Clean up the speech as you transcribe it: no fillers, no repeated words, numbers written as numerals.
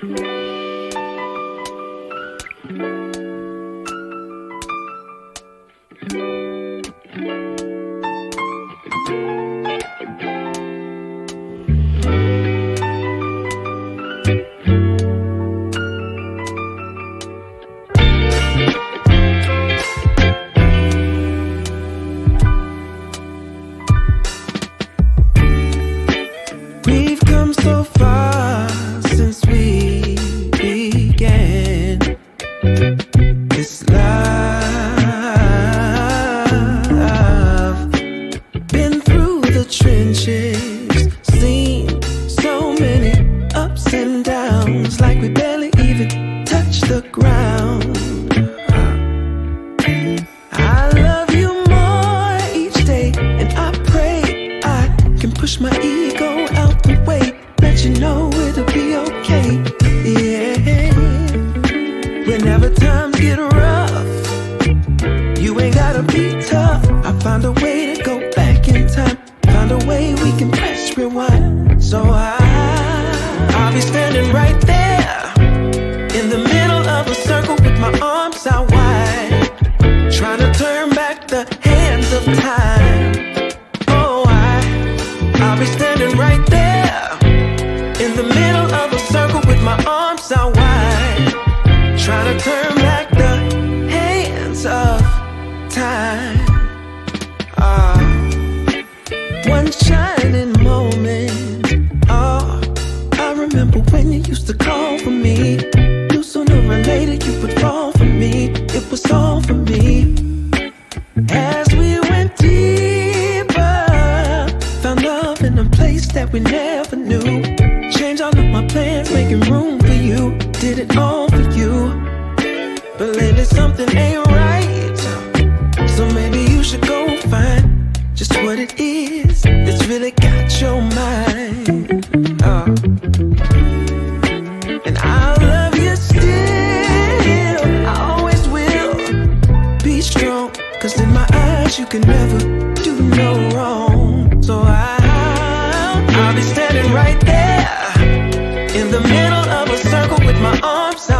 We've come so far since we began this love. Been through the trenches, seen so many ups and downs, like we barely even touched the ground. I love you more each day, and I pray I can push my ego out the way, let you know it'll be okay. Yeah. Whenever times get rough, you ain't gotta be tough. I find a way to go back in time, find a way we can press rewind. So I'll be standing right there in the middle of a circle with my arms out wide, trying to turn back the hands of time. Oh, I'll be standing right there in the middle of a circle with my arms out wide, trying to turn back the hands of time. One shining moment. Oh, I remember when you used to call for me. Knew sooner or later you would fall for me. It was all for me. As we went deeper, found love in a place that we never knew. Changed all of my plans, making room for you. Did it all for you. But lately something ain't right, so maybe you should go find just what it is that's really got your mind. Oh. And I'll love you still, I always will. Be strong, cause in my eyes you can never do no wrong. So I'll be standing right there in the middle of a circle with my arms out